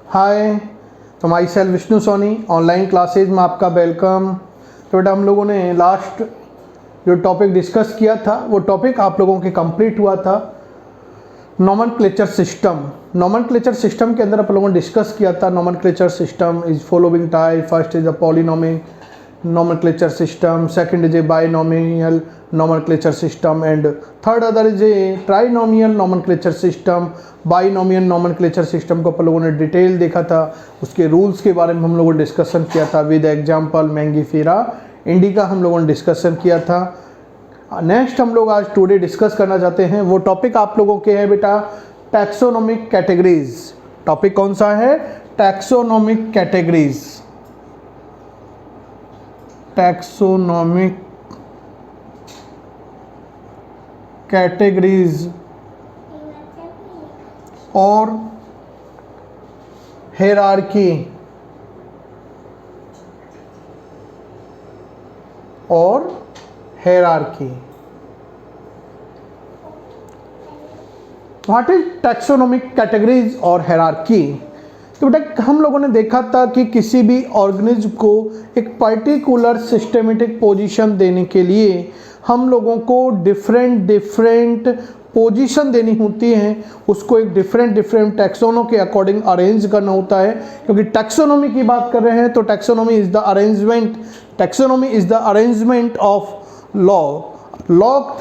हाय, तो myself Vishnu Soni online classes में आपका वेलकम। तो बेटा हम लोगों ने लास्ट जो टॉपिक डिस्कस किया था वो टॉपिक आप लोगों के कंप्लीट हुआ था नोमेनक्लेचर सिस्टम। नोमेनक्लेचर सिस्टम के अंदर आप लोगों ने डिस्कस किया था nomenclature system is following type. First is a polynomic nomenclature system, second is a binomial nomenclature system, and third other is a trinomial nomenclature system। binomial nomenclature system को अपन लोगों ने डिटेल देखा था, उसके रूल्स के बारे में हम लोगों ने डिस्कशन किया था विद एग्जांपल मैंगीफेरा इंडिका हम लोगों ने डिस्कशन किया था। नेक्स्ट हम लोग आज टुडे डिस्कस करना चाहते हैं वो टॉपिक आप लोगों के है बेटा टैक्सोनोमिक कैटेगरीज। टॉपिक कौन सा है? Taxonomic categories. टैक्सोनोमिक कैटेगरीज और hierarchy what is taxonomic categories और हेरारकी? तो बेटा हम लोगों ने देखा था कि किसी भी ऑर्गेनिज्म को एक पर्टिकुलर सिस्टमेटिक पोजीशन देने के लिए हम लोगों को डिफरेंट पोजीशन देनी होती है, उसको एक डिफरेंट टैक्सोनों के अकॉर्डिंग अरेंज करना होता है। क्योंकि टैक्सोनॉमी की बात कर रहे हैं तो taxonomy is the arrangement of law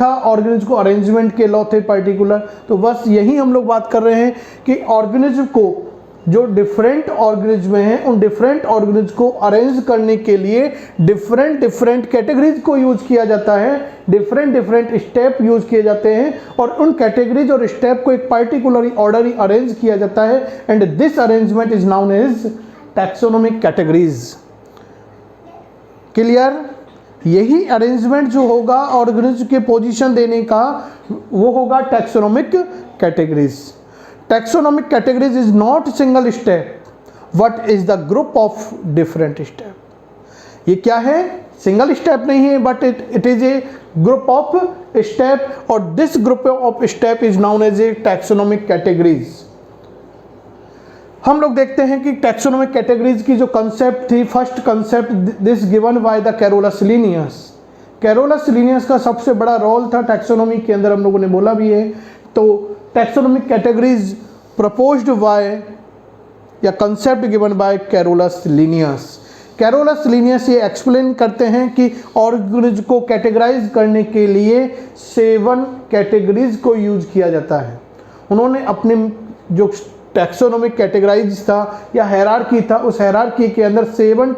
था, ऑर्गेनिज्म को अरेंजमेंट के लॉ थे पर्टिकुलर। तो बस यही हम लोग बात कर रहे हैं कि ऑर्गेनिज्म को जो डिफरेंट ऑर्गेनिज्म हैं उन डिफरेंट ऑर्गेनिज्म को अरेंज करने के लिए डिफरेंट कैटेगरीज को यूज किया जाता है, डिफरेंट स्टेप यूज किए जाते हैं और उन कैटेगरीज और स्टेप को एक पर्टिकुलर ऑर्डर अरेंज किया जाता है and this arrangement is known as taxonomic categories. Clear? यही अरेंजमेंट जो होगा ऑर्गेनिज्म के पोजीशन देने का वो होगा taxonomic categories. Taxonomic categories is not single step, but is the group of different step। ये क्या है? सिंगल स्टेप नहीं है but it is a group of step और this group of step is known as a taxonomic categories. हम लोग देखते हैं कि टैक्सोनोमिक कैटेगरीज की जो कंसेप्ट थी, first concept this given by the Carolus Linnaeus. Carolus Linnaeus का सबसे बड़ा रोल था टैक्सोनोमी के अंदर, हम लोगों ने बोला भी है। तो टैक्सोनोमिक कैटेगरीज प्रपोज्ड बाय या concept given bye Carolus Linnaeus. Carolus Linnaeus ये एक्सप्लेन करते हैं कि ऑर्गेनिज्म को कैटेगराइज करने के लिए 7 कैटेगरीज को यूज किया जाता है। उन्होंने अपने जो टैक्सोनोमिक कैटेगराइज था या हायरार्की था उस हायरार्की के अंदर 7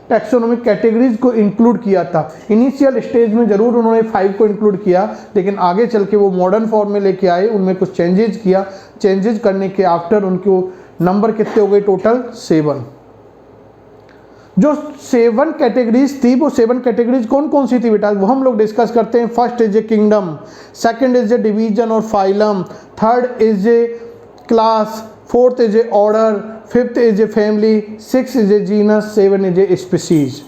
टैक्सोनोमिक कैटेगरीज को इंक्लूड किया था। इनिशियल स्टेज में जरूर उन्होंने 5 को इंक्लूड किया, लेकिन आगे चल के वो मॉडर्न फॉर्म में लेके आए, उनमें कुछ चेंजेज किया। चेंजेज करने के आफ्टर उनको नंबर कितने हो गए? टोटल 7। जो 7 कैटेगरीज थी वो 7 कैटेगरीज कौन कौन सी थी बेटा वो हम लोग डिस्कस करते हैं। First is a kingdom, second is a division और phylum, third is a class, fourth is a order, fifth is a family, 6 is a genus, 7 is a species.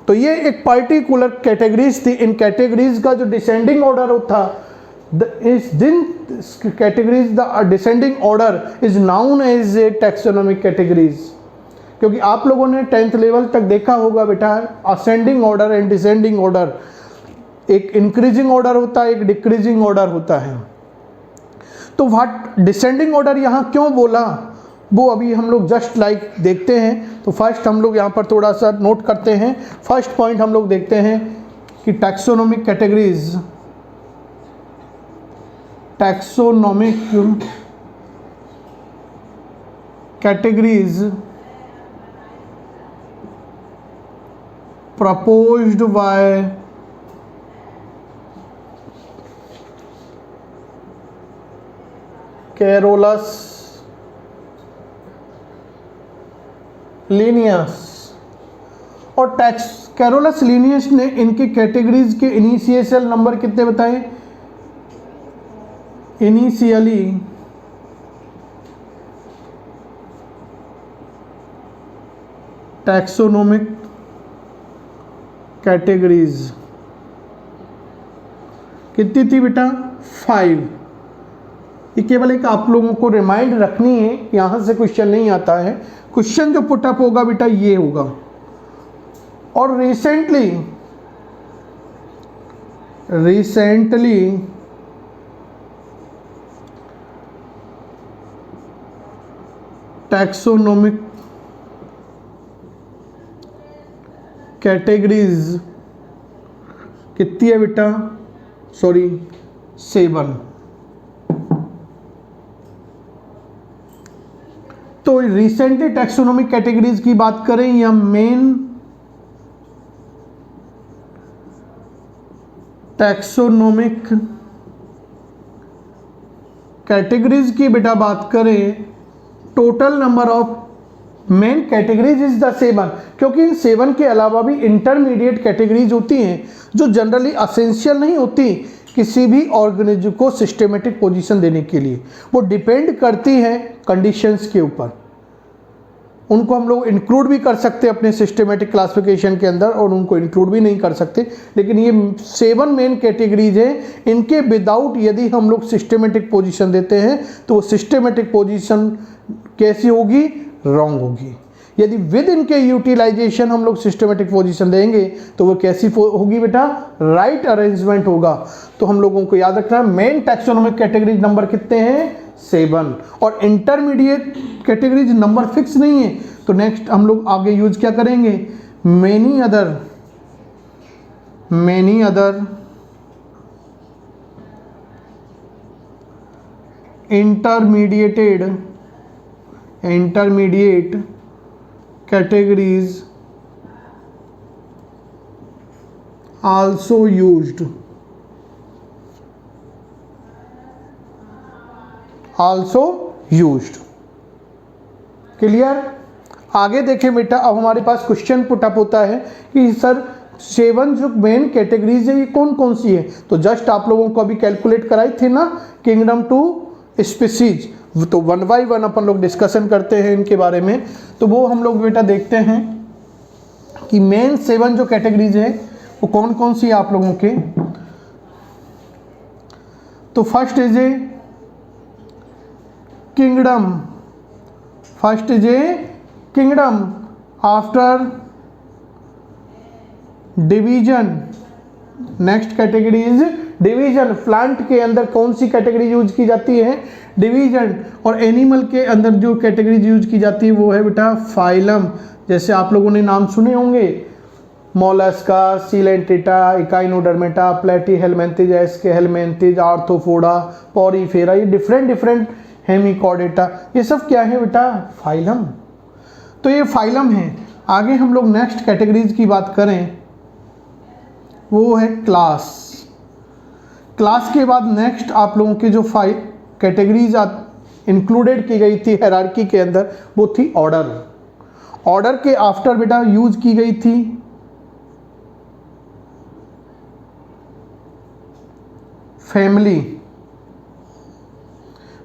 तो ये एक पर्टिकुलर कैटेगरीज थी। इन कैटेगरीज का जो descending order होता categories the descending order is known as a taxonomic categories. क्योंकि आप लोगों ने 10th लेवल तक देखा होगा बेटा ascending order and descending order, एक इंक्रीजिंग ऑर्डर होता है, एक डिक्रीजिंग ऑर्डर होता है। तो व्हाट डिसेंडिंग ऑर्डर यहाँ क्यों बोला वो अभी हम लोग जस्ट देखते हैं। तो फर्स्ट हम लोग यहाँ पर थोड़ा सा नोट करते हैं। फर्स्ट पॉइंट हम लोग देखते हैं कि taxonomic categories proposed by Carolus Linnaeus. और कैरोलस लीनियस ने इनकी कैटेगरीज के इनिशियल नंबर कितने बताए? इनिशियली टैक्सोनोमिक कैटेगरीज कितनी थी बेटा? 5। ये केवल एक आप लोगों को रिमाइंड रखनी है, यहाँ से क्वेश्चन नहीं आता है। क्वेश्चन जो पुटअप होगा बेटा ये होगा। और रिसेंटली टैक्सोनॉमिक कैटेगरीज कितनी है बेटा, 7। तो रिसेंटली टैक्सोनॉमिक कैटेगरीज की बात करें या मेन टैक्सोनॉमिक कैटेगरीज की बेटा बात करें, total number of main categories is the 7, क्योंकि इन 7 के अलावा भी इंटरमीडिएट कैटेगरीज होती हैं जो जनरली असेंशियल नहीं होती किसी भी ऑर्गेनिज्म को सिस्टेमेटिक पोजीशन देने के लिए। वो डिपेंड करती हैं कंडीशंस के ऊपर। उनको हम लोग इंक्लूड भी कर सकते हैं अपने सिस्टेमेटिक क्लासिफिकेशन के अंदर और उनको इंक्लूड भी नहीं कर सकते, लेकिन ये 7 मेन कैटेगरीज हैं। इनके विदाउट यदि हम लोग सिस्टेमेटिक पोजीशन देते हैं तो वो सिस्टेमेटिक पोजीशन कैसी होगी, रॉन्ग होगी। यदि विद इनके यूटिलाइजेशन हम लोग सिस्टेमेटिक पोजीशन देंगे तो वो कैसी होगी बेटा, राइट अरेंजमेंट होगा। तो हम लोगों को याद रखना है मेन टैक्सोनॉमिक कैटेगरीज नंबर कितने हैं, 7, और इंटरमीडिएट कैटेगरीज नंबर फिक्स नहीं है। तो नेक्स्ट हम लोग आगे यूज क्या करेंगे, many other intermediate categories also used clear. आगे देखें बेटा, अब हमारे पास क्वेश्चन पुटअप होता है कि सर 7 जो मेन कैटेगरीज है ये कौन कौन सी है। तो जस्ट आप लोगों को अभी कैलकुलेट कराई थी ना, किंगडम टू स्पीसीज, तो 1 बाय 1 अपन लोग डिस्कशन करते हैं इनके बारे में। तो वो हम लोग बेटा देखते हैं कि मेन 7 जो कैटेगरीज है वो कौन कौन सी है आप लोगों के। तो first is a kingdom after division. Next category is division. Plant के अंदर कौन सी कैटेगरी यूज की जाती है, डिवीजन। और एनिमल के अंदर जो कैटेगरी यूज की जाती है वो है बेटा फाइलम। जैसे आप लोगों ने नाम सुने होंगे, Mollusca, Coelenterata, Echinodermata, प्लेटीहेलमिन्थिस, एस्केहेलमिन्थिस, arthropoda, Porifera, ये डिफरेंट हेमिकॉर्डेटा, ये सब क्या है बेटा, फाइलम। तो ये फाइलम है। आगे हम लोग नेक्स्ट कैटेगरीज की बात करें वो है क्लास। क्लास के बाद नेक्स्ट आप लोगों की जो 5 कैटेगरीज इंक्लूडेड की गई थी हायरार्की के अंदर वो थी ऑर्डर। ऑर्डर के आफ्टर बेटा यूज की गई थी फैमिली।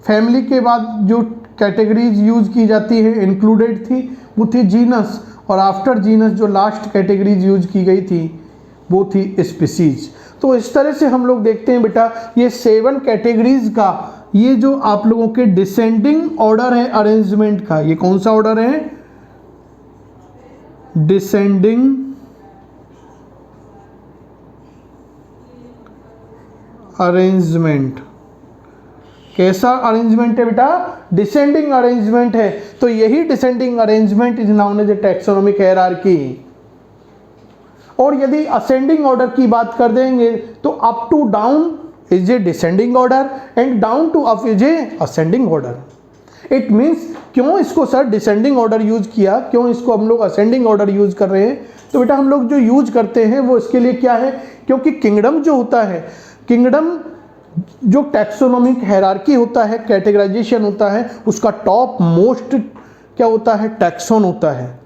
फैमिली के बाद जो कैटेगरीज यूज की जाती है इंक्लूडेड थी वो थी जीनस, और आफ्टर जीनस जो लास्ट कैटेगरीज यूज की गई थी वो थी स्पीसीज। तो इस तरह से हम लोग देखते हैं बेटा ये 7 कैटेगरीज का ये जो आप लोगों के डिसेंडिंग ऑर्डर है अरेंजमेंट का, ये कौन सा ऑर्डर है, डिसेंडिंग अरेंजमेंट। कैसा अरेंजमेंट है बेटा, डिसेंडिंग अरेंजमेंट है। तो यही descending arrangement is known as a taxonomic hierarchy. और यदि असेंडिंग ऑर्डर की बात कर देंगे तो up to down is a descending order and down to up is a ascending order. It means क्यों इसको सर डिसेंडिंग ऑर्डर यूज किया, क्यों इसको हम लोग असेंडिंग ऑर्डर यूज कर रहे हैं। तो बेटा हम लोग जो यूज करते हैं वो इसके लिए क्या है, क्योंकि किंगडम जो होता है, किंगडम जो टैक्सोनॉमिक हायरार्की होता है, कैटेगराइजेशन होता है, उसका टॉप मोस्ट क्या होता है, टैक्सोन होता है,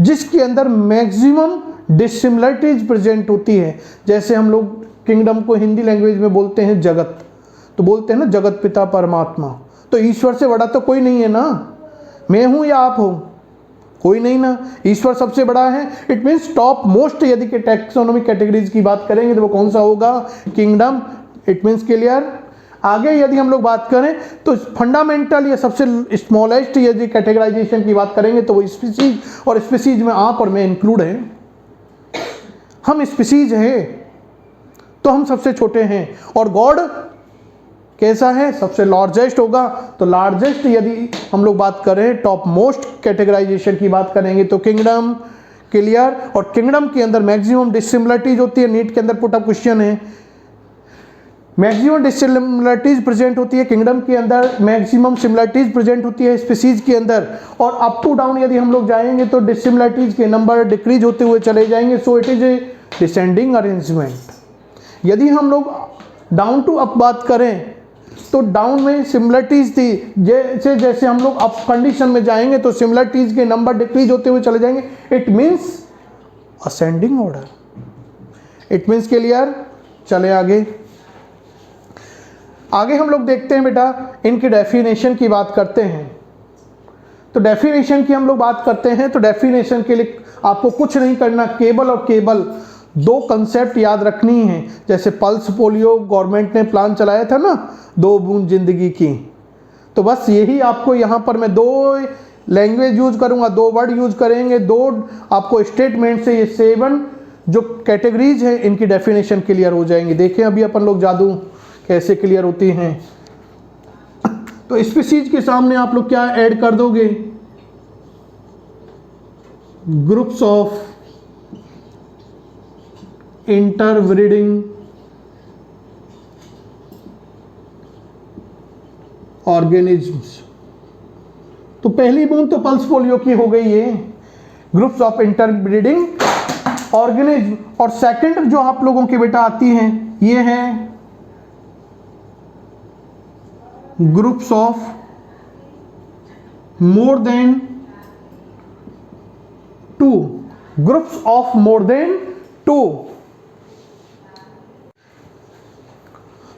जिसके अंदर मैक्सिमम डिसिमिलरिटीज प्रेजेंट होती है। जैसे हम लोग किंगडम को हिंदी लैंग्वेज में बोलते हैं जगत, तो बोलते हैं ना जगत पिता परमात्मा। तो ईश्वर से बड़ा तो कोई नहीं है ना, मैं हूं या आप हो, कोई नहीं ना, ईश्वर सबसे बड़ा है। इट मीन्स टॉप मोस्ट यदि टैक्सोनॉमिक कैटेगरीज की बात करेंगे तो वो कौन सा होगा, किंगडम। It means clear. आगे यदि हम लोग बात करें तो फंडामेंटल या सबसे स्मॉलेस्ट यदि कैटेगराइजेशन की बात करेंगे तो वो स्पीसीज, और स्पीसीज में आप और मैं इंक्लूड हैं। हम स्पीसीज हैं तो हम सबसे छोटे हैं, और गॉड कैसा है, सबसे लार्जेस्ट होगा। तो लार्जेस्ट यदि हम लोग बात करें टॉप मोस्ट कैटेगराइजेशन की बात करेंगे तो किंगडम, क्लियर। और किंगडम के अंदर मैक्सिमम डिसिमिलरिटीज होती है, नीट के अंदर पुट अप क्वेश्चन है, मैक्सिमम डिसिमिलरिटीज प्रेजेंट होती है किंगडम के अंदर, मैक्सिमम सिमिलरिटीज प्रेजेंट होती है स्पीसीज के अंदर। और अप टू डाउन यदि हम लोग जाएंगे तो डिसिमिलरिटीज के नंबर डिक्रीज होते हुए चले जाएंगे। So it is a descending arrangement. यदि हम लोग डाउन टू अप बात करें तो डाउन में सिमिलरिटीज थी, जैसे जैसे हम लोग अप कंडीशन में जाएंगे तो सिमिलरिटीज के नंबर डिक्रीज होते हुए चले जाएंगे। It means ascending order. It means clear. चले आगे हम लोग देखते हैं बेटा, इनकी डेफिनेशन की बात करते हैं। तो डेफिनेशन की हम लोग बात करते हैं तो डेफिनेशन के लिए आपको कुछ नहीं करना, केवल और केवल दो कंसेप्ट याद रखनी है। जैसे पल्स पोलियो गवर्नमेंट ने प्लान चलाया था ना, 2 बूंद जिंदगी की, तो बस यही आपको यहाँ पर मैं 2 लैंग्वेज यूज करूँगा, 2 वर्ड यूज करेंगे, 2 आपको स्टेटमेंट से ये 7 जो कैटेगरीज हैं इनकी डेफिनेशन क्लियर हो जाएंगी। देखें अभी अपन लोग जादू कैसे क्लियर होती हैं। तो स्पीसीज के सामने आप लोग क्या ऐड कर दोगे, ग्रुप्स ऑफ इंटरब्रीडिंग ऑर्गेनिजम्स। तो पहली बूंद तो पल्स पोलियो की हो गई है, ग्रुप्स ऑफ इंटरब्रीडिंग ऑर्गेनिज्म। और सेकंड जो आप लोगों की बेटा आती हैं ये है groups of more than 2, groups of more than 2।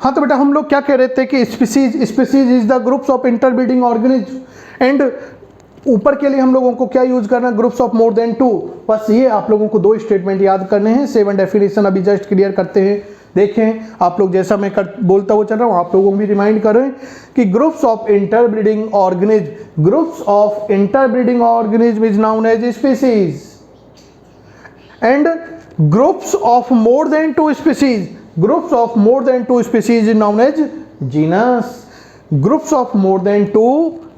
हाँ तो बेटा हम लोग क्या कह रहे थे कि species is the groups of interbreeding organism, and ऊपर के लिए हम लोगों को क्या यूज करना, ग्रुप्स ऑफ मोर देन 2। बस ये आप लोगों को 2 स्टेटमेंट याद करने हैं। 7 डेफिनेशन अभी जस्ट क्लियर करते हैं। देखें आप लोग जैसा मैं बोलता हुआ चल रहा हूँ आप लोगों को भी रिमाइंड करें कि groups of interbreeding organism, groups of interbreeding organism is known as species, and groups of more than 2 species, groups of more than 2 species is known as genus, groups of more than 2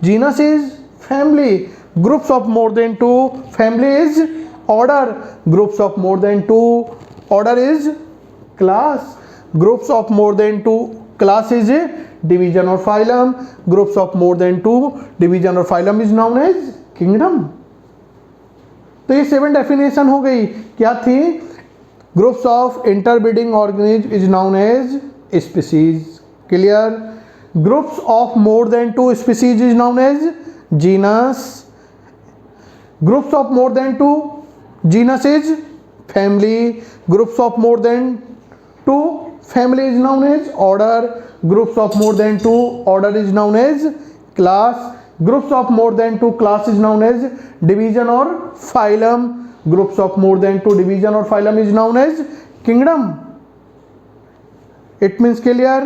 genus is family, groups of more than 2 family is order, groups of more than 2 order is class, groups of more than 2 class is a division or phylum, groups of more than 2 division or phylum is known as kingdom। तो ये 7 definition हो गई। क्या थी, groups of interbreeding organism is known as species, clear. Groups of more than 2 species is known as genus, groups of more than 2 genus is family, groups of more than 2 family is known as order, groups of more than 2 order is known as class, groups of more than 2 class is known as division or phylum, groups of more than 2 division or phylum is known as kingdom। it means clear।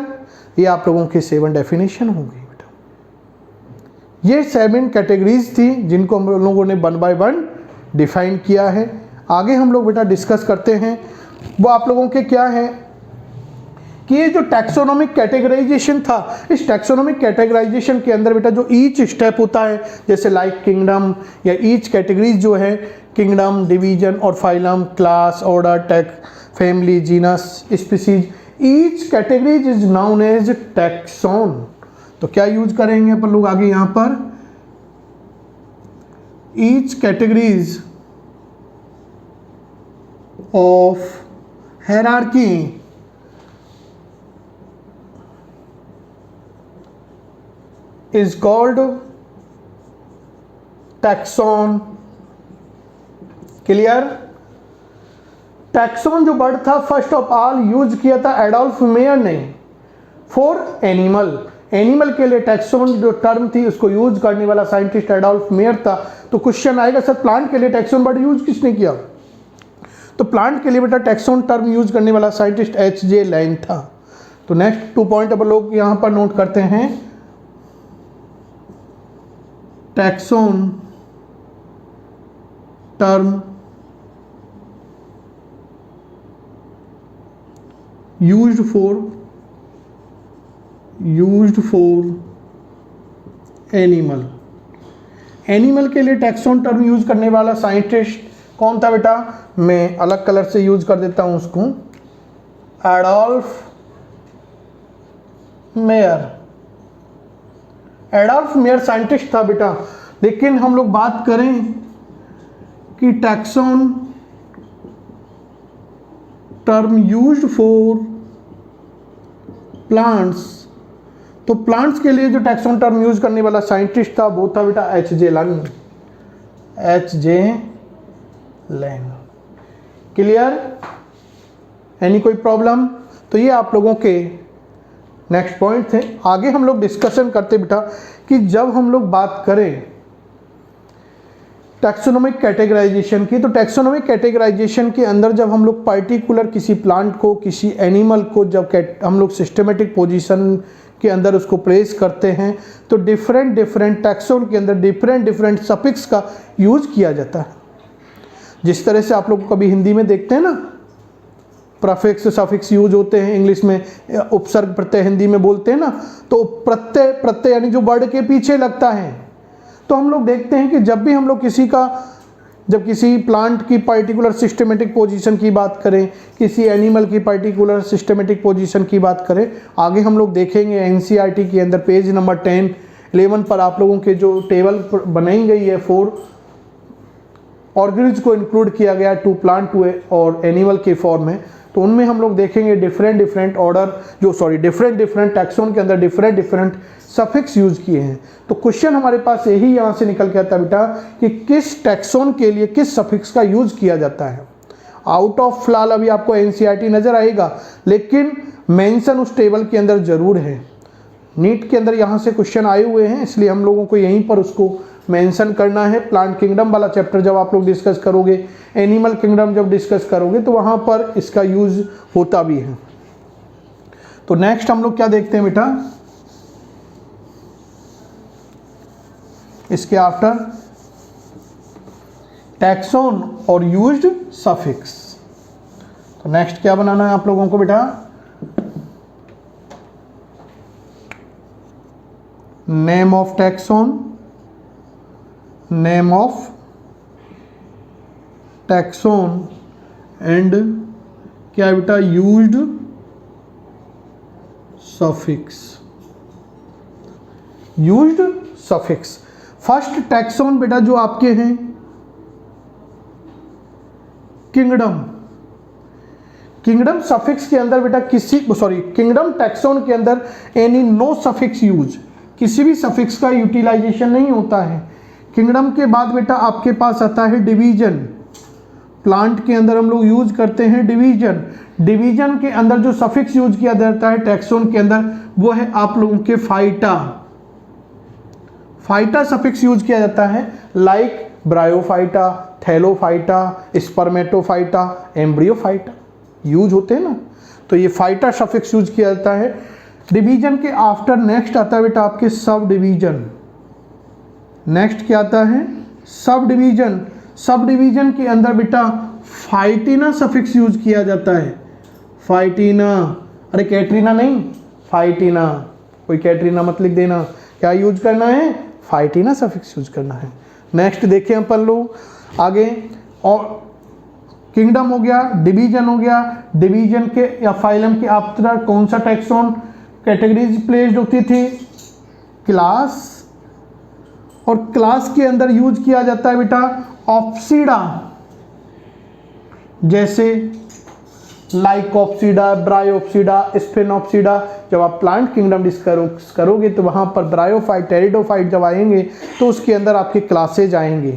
ये आप लोगों की 7 definition होगी। ये 7 categories थी जिनको हम लोगों ने 1 बाय 1 डिफाइन किया है। आगे हम लोग बेटा डिस्कस करते हैं वो आप लोगों के क्या है कि ये जो टैक्सोनॉमिक कैटेगराइजेशन था, इस टैक्सोनॉमिक कैटेगराइजेशन के अंदर बेटा जो ईच स्टेप होता है, जैसे लाइक किंगडम या ईच कैटेगरीज जो है, किंगडम, डिवीजन और phylum, class, order, tag, family, genus, species, each categories is known as taxon. तो क्या यूज करेंगे अपन लोग आगे यहां पर, each categories of hierarchy is called taxon, clear. Taxon जो वर्ड था फर्स्ट ऑफ ऑल यूज किया था एडोल्फ मेयर ने फॉर एनिमल, एनिमल के लिए टैक्सॉन जो टर्म थी उसको यूज करने वाला साइंटिस्ट एडोल्फ मेयर था। तो क्वेश्चन आएगा सर प्लांट के लिए टैक्सॉन वर्ड यूज किसने किया, तो प्लांट के लिए बेटा टैक्सॉन टर्म यूज करने वाला साइंटिस्ट H.J. लैंग था। तो नेक्स्ट 2 पॉइंट अब लोग यहां पर नोट करते हैं। Taxon term used for animal के लिए टैक्सोन टर्म यूज करने वाला साइंटिस्ट कौन था बेटा? मैं अलग कलर से यूज कर देता हूं उसको, एडोल्फ मेयर साइंटिस्ट था बेटा। लेकिन हम लोग बात करें कि taxon term used for plants, तो प्लांट्स के लिए जो टैक्सोन टर्म यूज करने वाला साइंटिस्ट था वो था बेटा H.J. लैंग। क्लियर? एनी कोई प्रॉब्लम? तो ये आप लोगों के नेक्स्ट पॉइंट थे। आगे हम लोग डिस्कशन करते बेटा कि जब हम लोग बात करें टैक्सोनोमिक कैटेगराइजेशन की, तो टैक्सोनोमिक कैटेगराइजेशन के अंदर जब हम लोग पर्टिकुलर किसी प्लांट को, किसी एनिमल को जब हम लोग सिस्टमेटिक पोजीशन के अंदर उसको प्लेस करते हैं, तो डिफरेंट टैक्सोन के अंदर डिफरेंट सफिक्स का यूज किया जाता है। जिस तरह से आप लोग कभी हिंदी में देखते हैं ना, प्रीफिक्स सफिक्स यूज होते हैं, इंग्लिश में उपसर्ग प्रत्यय हिंदी में बोलते हैं ना, तो प्रत्यय यानी जो वर्ड के पीछे लगता है। तो हम लोग देखते हैं कि जब भी हम लोग जब किसी प्लांट की पर्टिकुलर सिस्टमेटिक पोजीशन की बात करें, किसी एनिमल की पर्टिकुलर सिस्टमेटिक पोजीशन की बात करें, आगे हम लोग देखेंगे एनसीईआरटी के अंदर पेज नंबर 10-11 पर आप लोगों के जो टेबल बनाई गई है 4 ऑर्गेनिज को इंक्लूड किया गया टू प्लांट टू और एनिमल के फॉर्म में, तो उनमें हम लोग देखेंगे डिफरेंट टैक्सोन के अंदर डिफरेंट सफिक्स यूज किए हैं। तो क्वेश्चन हमारे पास यही यहाँ से निकल के आता बेटा कि किस टैक्सोन के लिए किस सफिक्स का यूज किया जाता है। आउट ऑफ फिलहाल अभी आपको एनसीईआरटी नजर आएगा, लेकिन मेंशन उस टेबल के अंदर जरूर है। नीट के अंदर यहाँ से क्वेश्चन आए हुए हैं, इसलिए हम लोगों को यहीं पर उसको मेंशन करना है। प्लांट किंगडम वाला चैप्टर जब आप लोग डिस्कस करोगे, एनिमल किंगडम जब डिस्कस करोगे, तो वहाँ पर इसका यूज होता भी है। तो नेक्स्ट हम लोग क्या देखते हैं बेटा, इसके आफ्टर टैक्सोन और यूज्ड सफिक्स। तो नेक्स्ट क्या बनाना है आप लोगों को बेटा, name of taxon, name of taxon and क्या बेटा, used suffix. Used suffix first taxon बेटा जो आपके हैं किंगडम सफिक्स के अंदर बेटा किंगडम टैक्सोन के अंदर एनी नो सफिक्स यूज, किसी भी सफिक्स का यूटिलाइजेशन नहीं होता है। किंगडम के बाद बेटा आपके पास आता है डिवीजन। प्लांट के अंदर हम लोग यूज करते हैं डिवीजन के अंदर जो सफिक्स यूज किया जाता है टैक्सोन के अंदर वो है आप लोगों के फाइटा सफिक्स यूज किया जाता है, like bryophyta, thallophyta, spermatophyta, embryophyta use होते हैं ना, तो ये फाइटा सफिक्स यूज किया जाता है। डिवीजन के आफ्टर नेक्स्ट आता है बेटा आपके सब डिवीजन। नेक्स्ट क्या आता है, सब डिवीजन के अंदर बेटा फाइटिना सफिक्स यूज किया जाता है। फाइटिना, अरे कैटरीना नहीं, फाइटिना, कोई कैटरीना मत लिख देना, क्या यूज करना है, फाइटिना सफिक्स यूज करना है। नेक्स्ट देखें अपन लोग आगे, और किंगडम हो गया, डिवीजन हो गया, डिवीजन के या फाइलम के आफ्टर कौन सा टैक्सोन कैटेगरीज प्लेस्ड होती थी, क्लास, और क्लास के अंदर यूज किया जाता है बेटा ऑप्सीडा, जैसे लाइकोप्सीडा, ब्रायोप्सीडा, स्फेनोप्सीडा। जब आप प्लांट किंगडम डिस्कस करोगे तो वहाँ पर ब्रायोफाइट, टेरिडोफाइट जब आएंगे तो उसके अंदर आपके क्लासेज आएंगे,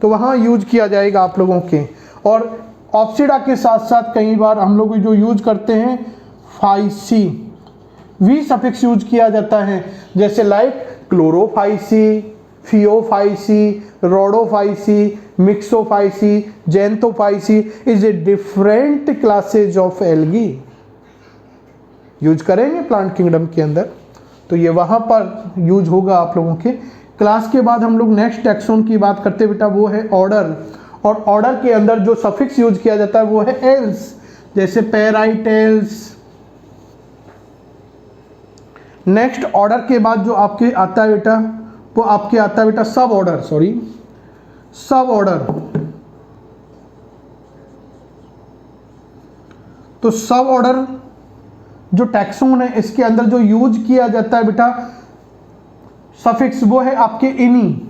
तो वहाँ यूज किया जाएगा आप लोगों के। और ऑप्सीडा के साथ साथ कई बार हम लोग जो यूज करते हैं फाइसी, वी सफिक्स यूज किया जाता है, जैसे like chlorophyceae, phaeophyceae, rhodophyceae, myxophyceae, xanthophyceae is a different classes of algae. Use करेंगे प्लांट किंगडम के अंदर, तो ये वहाँ पर यूज होगा आप लोगों के। क्लास के बाद हम लोग नेक्स्ट टैक्सोन की बात करते हैं बेटा, वो है ऑर्डर। और ऑर्डर के अंदर जो सफिक्स यूज किया जाता है वो है एल्स, जैसे पैराइट एल्स। नेक्स्ट ऑर्डर के बाद जो आपके आता है बेटा, वो आपके आता है बेटा सब ऑर्डर, सब ऑर्डर। तो सब ऑर्डर जो टैक्सोन है इसके अंदर जो यूज किया जाता है बेटा सफिक्स, वो है आपके इनी।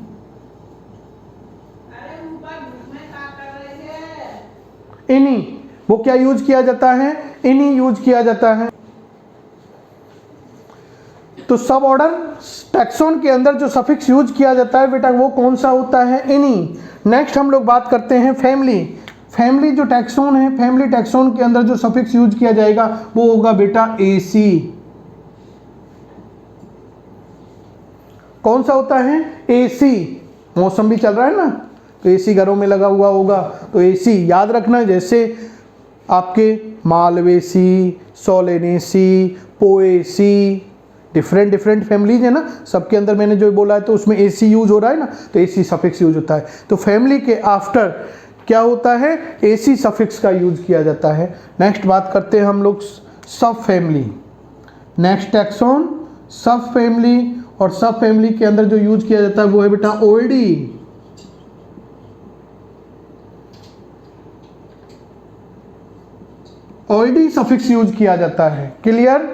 इनी, वो क्या यूज किया जाता है, इनी यूज किया जाता है। तो सब ऑर्डर टैक्सोन के अंदर जो सफिक्स यूज किया जाता है बेटा वो कौन सा होता है, इनी। नेक्स्ट हम लोग बात करते हैं फैमिली। फैमिली जो टैक्सोन है, फैमिली टैक्सोन के अंदर जो सफिक्स यूज किया जाएगा वो होगा बेटा एसी। कौन सा होता है, एसी। मौसम भी चल रहा है ना, तो एसी घरों में लगा हुआ होगा, तो एसी याद रखना। जैसे आपके Malvaceae, Solanaceae, Poaceae, different families है ना, सबके अंदर मैंने जो बोला है तो उसमें एसी यूज हो रहा है ना, तो एसी सफिक्स यूज होता है। तो फैमिली के आफ्टर क्या होता है, एसी सफिक्स का यूज किया जाता है। नेक्स्ट बात करते हैं हम लोग सब फैमिली। नेक्स्ट टैक्सोन सब फैमिली, और सब फैमिली के अंदर जो यूज किया जाता है वो है बेटा ओल्डी। ओल्डी सफिक्स यूज किया जाता है, क्लियर।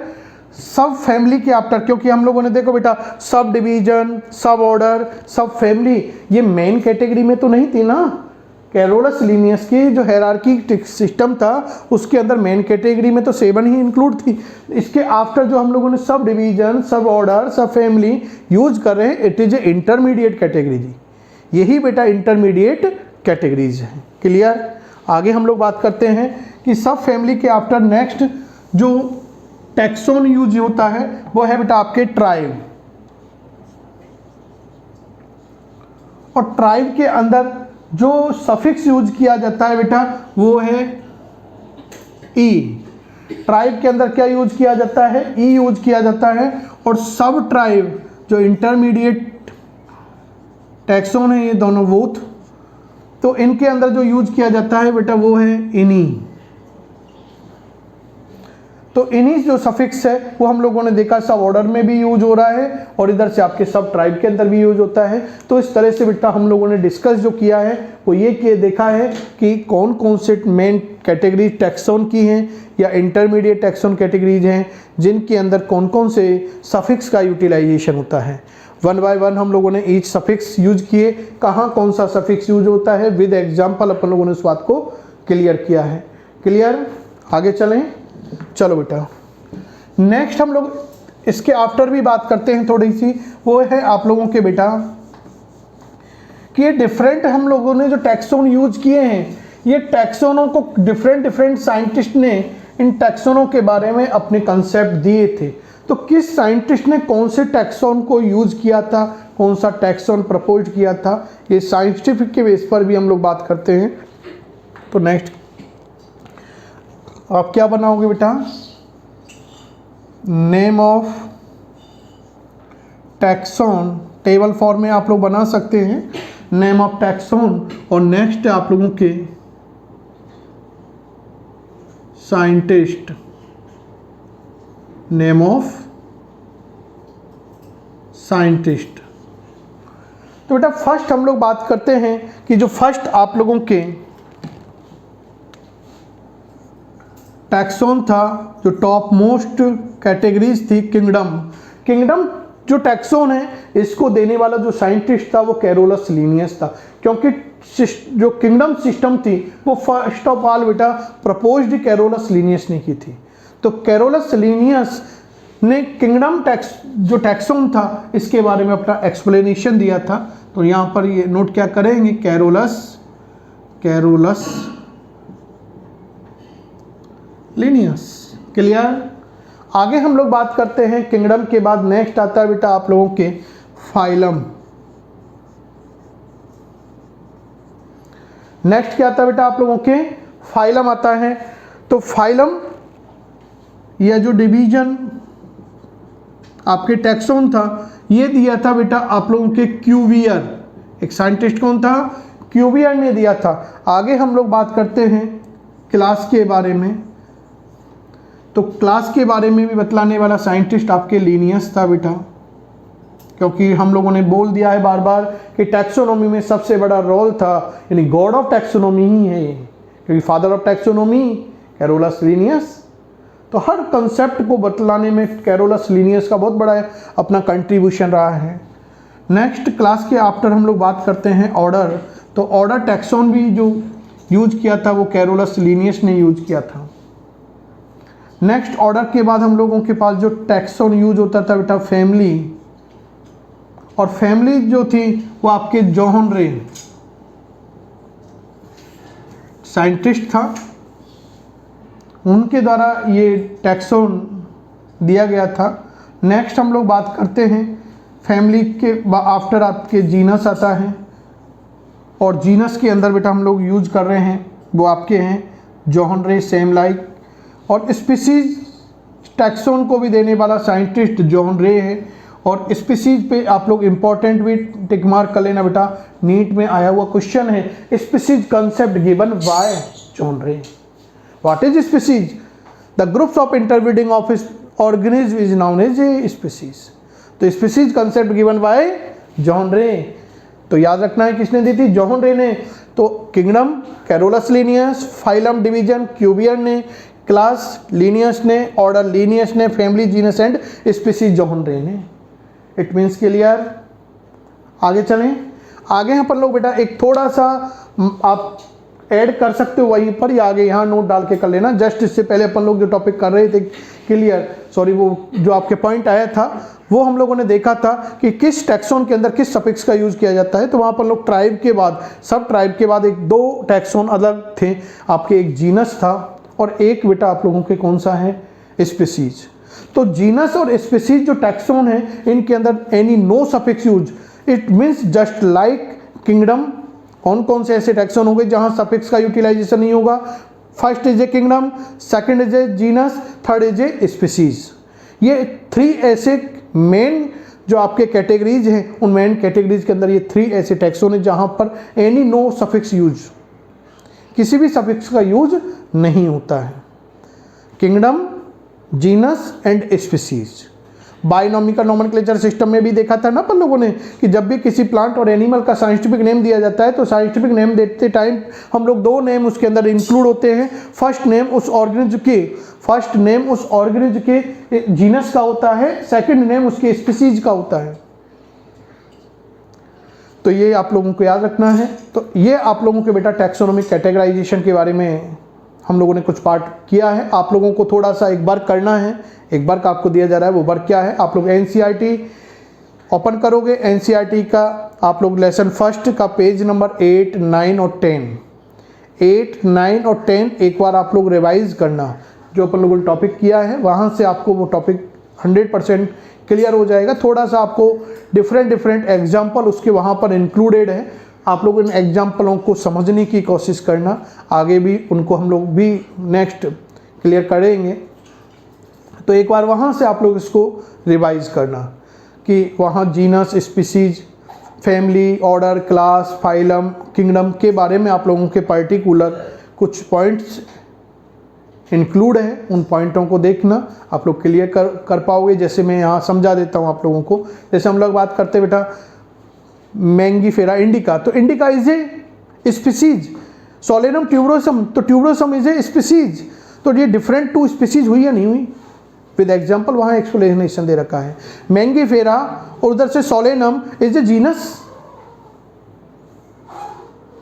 सब फैमिली के आफ्टर, क्योंकि हम लोगों ने देखो बेटा सब डिवीजन, सब ऑर्डर, सब फैमिली, ये मेन कैटेगरी में तो नहीं थी ना। कैरोलस लिनियस की जो हायरार्की सिस्टम था उसके अंदर मेन कैटेगरी में तो 7 ही इंक्लूड थी। इसके आफ्टर जो हम लोगों ने सब डिवीजन, सब ऑर्डर, सब फैमिली यूज कर रहे हैं, it is a intermediate category जी। यही बेटा इंटरमीडिएट कैटेगरीज है, क्लियर। आगे हम लोग बात करते हैं कि सब फैमिली के आफ्टर नेक्स्ट जो टैक्सोन यूज होता है वो है बेटा आपके ट्राइब। और ट्राइब के अंदर जो सफिक्स यूज किया जाता है बेटा वो है ई। ट्राइब के अंदर क्या यूज किया जाता है, ई यूज किया जाता है। और सब ट्राइब जो इंटरमीडिएट टैक्सोन है, ये दोनों बोथ, तो इनके अंदर जो यूज किया जाता है बेटा वो है इनी। तो इनी जो सफिक्स है वो हम लोगों ने देखा सब ऑर्डर में भी यूज हो रहा है और इधर से आपके सब ट्राइब के अंदर भी यूज होता है। तो इस तरह से बेटा हम लोगों ने डिस्कस जो किया है वो ये कि देखा है कि कौन कौन से मेन कैटेगरी टैक्सोन की हैं या इंटरमीडिएट टैक्सोन कैटेगरीज हैं जिनके अंदर कौन कौन से सफिक्स का यूटिलाइजेशन होता है। 1 बाय 1 हम लोगों ने ईच सफिक्स यूज किए, कहाँ कौन सा सफिक्स यूज होता है विद एग्जाम्पल अपन लोगों ने उस बात को क्लियर किया है। क्लियर, आगे चलें। चलो बेटा नेक्स्ट हम लोग इसके आफ्टर भी बात करते हैं थोड़ी सी, वो है आप लोगों के बेटा कि ये डिफरेंट हम लोगों ने जो टैक्सोन यूज किए हैं, ये टैक्सोनों को डिफरेंट साइंटिस्ट ने इन टैक्सोनों के बारे में अपने कंसेप्ट दिए थे। तो किस साइंटिस्ट ने कौन से टैक्सोन को यूज किया था, कौन सा टैक्सोन प्रपोज किया था, ये साइंटिफिक के बेस पर भी हम लोग बात करते हैं। तो नेक्स्ट आप क्या बनाओगे बेटा, name of taxon, table form में आप लोग बना सकते हैं नेम ऑफ टैक्सोन। और नेक्स्ट आप लोगों के साइंटिस्ट, नेम ऑफ साइंटिस्ट। तो बेटा फर्स्ट हम लोग बात करते हैं कि जो फर्स्ट आप लोगों के टैक्सोन था, जो टॉप मोस्ट कैटेगरीज थी, किंगडम जो टैक्सोन है इसको देने वाला जो साइंटिस्ट था वो कैरोलस लिनियस था। क्योंकि जो किंगडम सिस्टम थी वो फर्स्ट ऑफ ऑल बेटा प्रपोज्ड कैरोलस लिनियस ने की थी। तो कैरोलस लिनियस ने किंगडम जो टैक्सोन था इसके बारे में अपना एक्सप्लेनेशन दिया था। तो यहाँ पर ये नोट क्या करेंगे, कैरोलस लिनियस। क्लियर, आगे हम लोग बात करते हैं किंगडम के बाद नेक्स्ट आता है बेटा आप लोगों के फाइलम। नेक्स्ट क्या आता है बेटा आप लोगों के फाइलम आता है। तो फाइलम या जो डिवीजन आपके टैक्सोन था ये दिया था बेटा आप लोगों के क्यूवियर। एक साइंटिस्ट कौन था? क्यूवियर ने दिया था। आगे हम लोग बात करते हैं क्लास के बारे में। तो क्लास के बारे में भी बतलाने वाला साइंटिस्ट आपके लिनियस था बेटा, क्योंकि हम लोगों ने बोल दिया है बार बार कि टैक्सोनॉमी में सबसे बड़ा रोल था, यानी गॉड ऑफ टैक्सोनॉमी ही है, क्योंकि father of taxonomy Carolus Linnaeus. तो हर कंसेप्ट को बतलाने में कैरोलस लिनियस का बहुत बड़ा अपना कंट्रीब्यूशन रहा है। नेक्स्ट क्लास के आफ्टर हम लोग बात करते हैं ऑर्डर। तो ऑर्डर टैक्सोन भी जो यूज किया था वो कैरोलस लिनियस ने यूज किया था। नेक्स्ट ऑर्डर के बाद हम लोगों के पास जो टैक्सोन यूज होता था बेटा फैमिली, और फैमिली जो थी वो आपके जॉन रे साइंटिस्ट था, उनके द्वारा ये टैक्सोन दिया गया था। नेक्स्ट हम लोग बात करते हैं फैमिली के आफ्टर आपके जीनस आता है, और जीनस के अंदर बेटा हम लोग यूज कर रहे हैं वो आपके हैं जॉन रे सेम लाइक, और स्पीसीज टैक्सोन को भी देने वाला साइंटिस्ट जॉन रे है। और स्पीसीज पे आप लोग इंपॉर्टेंट भी टिक मार्क कर लेना बेटा, नीट में आया हुआ क्वेश्चन है, species concept given by John Ray. What is species? The groups of interbreeding of organism is known as a species. तो species concept given by John Ray. तो याद रखना है किसने दी थी? जॉन रे ने। तो kingdom Carolus Linnaeus, phylum division Cuvier ने, क्लास लिनियस ने, ऑर्डर लिनियस ने, family genus and species John Ray ने। It means clear. आगे चलें। आगे अपन लोग बेटा एक थोड़ा सा आप ऐड कर सकते हो वहीं पर, या आगे यहाँ नोट डाल के कर लेना। जस्ट इससे पहले अपन लोग जो टॉपिक कर रहे थे क्लियर, सॉरी वो जो आपके पॉइंट आया था वो हम लोगों ने देखा था कि किस टैक्सोन के अंदर किस सफिक्स का यूज़ किया जाता है। तो वहाँ पर लोग ट्राइब के बाद, सब ट्राइब के बाद एक दो टैक्सोन अलग थे आपके, एक जीनस था और एक बेटा आप लोगों के कौन सा है? स्पीसीज। तो जीनस और स्पीसीज जो टैक्सोन है इनके अंदर any no suffix use, it means just like kingdom. कौन कौन से ऐसे टैक्सोन हो गए जहां सफिक्स का यूटिलाइजेशन नहीं होगा? First is a kingdom, second is a genus, third is a species. ये थ्री ऐसे मेन जो आपके कैटेगरीज हैं, उन मेन कैटेगरीज के अंदर ये थ्री ऐसे टैक्सोन है जहां पर एनी नो सफिक्स यूज, किसी भी सफिक्स का यूज नहीं होता है। Kingdom, genus and species. Binomial nomenclature system में भी देखा था ना अपन लोगों ने कि जब भी किसी प्लांट और एनिमल का साइंटिफिक नेम दिया जाता है तो साइंटिफिक नेम देते टाइम हम लोग दो नेम उसके अंदर इंक्लूड होते हैं। फर्स्ट नेम उस ऑर्गेनिज्म के जीनस का होता है, सेकंड नेम उसके स्पीसीज का होता है। तो ये आप लोगों को याद रखना है। तो ये आप लोगों के बेटा टैक्सोनॉमिक कैटेगराइजेशन के बारे में हम लोगों ने कुछ पार्ट किया है। आप लोगों को थोड़ा सा एक वर्क करना है, एक वर्क आपको दिया जा रहा है। वो वर्क क्या है? आप लोग एनसीईआरटी ओपन करोगे, एनसीईआरटी का आप लोग लेसन फर्स्ट का पेज नंबर 8, 9 और 10 एक बार आप लोग रिवाइज करना। जो अपन लोगों ने टॉपिक किया है वहाँ से आपको वो टॉपिक 100% क्लियर हो जाएगा। थोड़ा सा आपको डिफरेंट एग्जाम्पल उसके वहाँ पर इंक्लूडेड है, आप लोग इन एग्जाम्पलों को समझने की कोशिश करना। आगे भी उनको हम लोग भी नेक्स्ट क्लियर करेंगे। तो एक बार वहाँ से आप लोग इसको रिवाइज करना कि वहाँ genus, species, family, order, class, phylum, kingdom के बारे में आप लोगों के पर्टिकुलर कुछ पॉइंट्स इंक्लूड है। उन पॉइंटों को देखना, आप लोग क्लियर कर पाओगे। जैसे मैं यहाँ समझा देता हूँ आप लोगों को। जैसे हम लोग बात करते बेटा मैंगीफेरा इंडिका, तो indica is a species. Solanum tuberosum, तो ट्यूबरोसम इज ए स्पीसीज। तो ये डिफरेंट टू स्पीसीज हुई या नहीं हुई? विद एग्जाम्पल वहाँ एक्सप्लेनेशन दे रखा है। मैंगीफेरा और उधर से Solanum is a genus.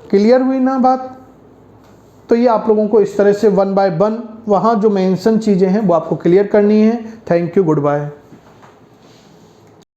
Clear हुई ना बात? तो ये आप लोगों को इस तरह से 1 by 1 वहाँ जो मेंशन चीज़ें हैं वो आपको क्लियर करनी है। Thank you, good bye.